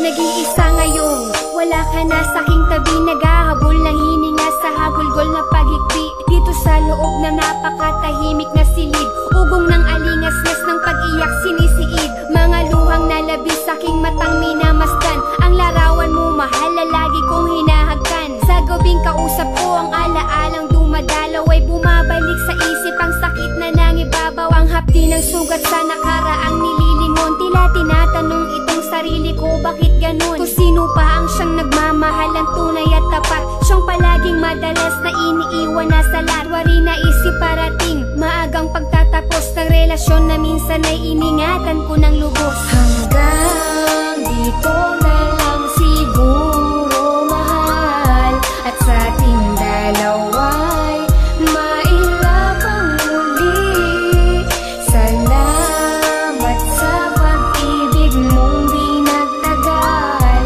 nag-iisa ngayon, wala ka na sa aking tabi. Naghahabol ng hininga sa hagulgol na paghikbi. Dito sa loob na napakatahimik na silid, ugong ng alingas-ngas ng pag-iyak sinisiid. Mga luhang nalabis sa aking matang minamasdan. Ang larawan mo mahal na lagi kong hinahagkan. Sa gabing kausap ko ang alaalang dumadalaw, ay bumabalik sa isip ang sakit na nangibabaw. Ang hapdi ng sugat sa nakaraang nililingon, tila tinatanong itong sarili ko, bakit ganun? Kung sino pa ang siyang nagmamahal ang tunay at tapat, siyang palaging madalas na iniiwan na sa lahat. Wari na isip parating maagang pagtatapos ng relasyon na minsan ay iningatan ko ng lubos. Hanggang dito na lang siguro mahal, at sa ating dalawa'y mailapang muli. Salamat sa pag-ibig mong di nagtagal,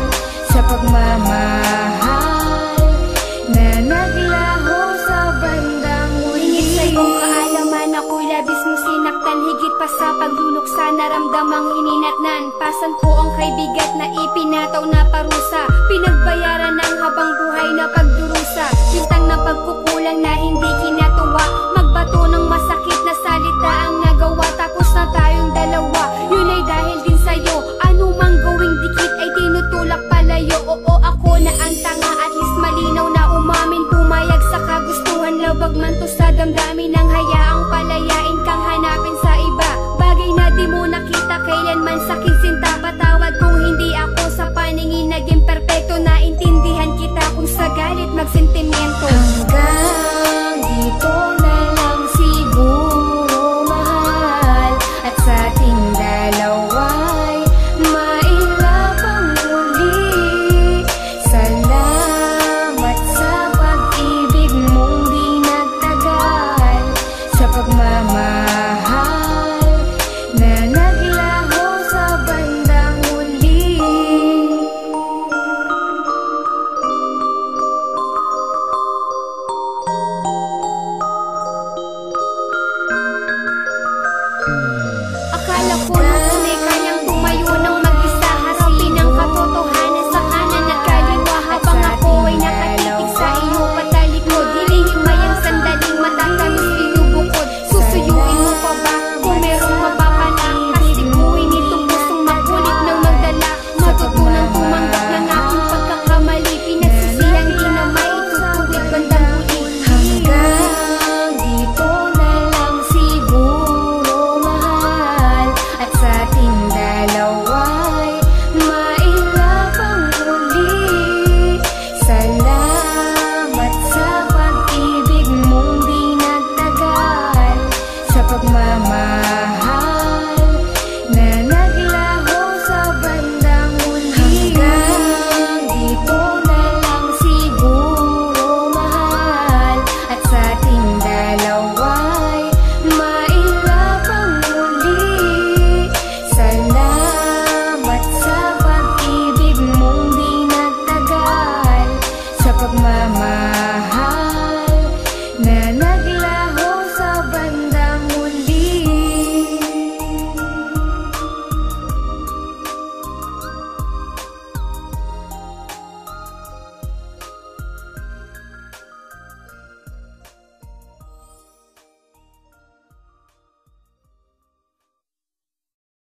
sa pagmamahal na naglaho sa bandang huli. Hingit sa iyong kaalaman, ako'y labis mong sinaktan, higit pa sa pagdulok sa naramdamang hininatnan. Pasan ko ang kay bigat na ipinataw na parusa, pinagbayaran ng habang buhay na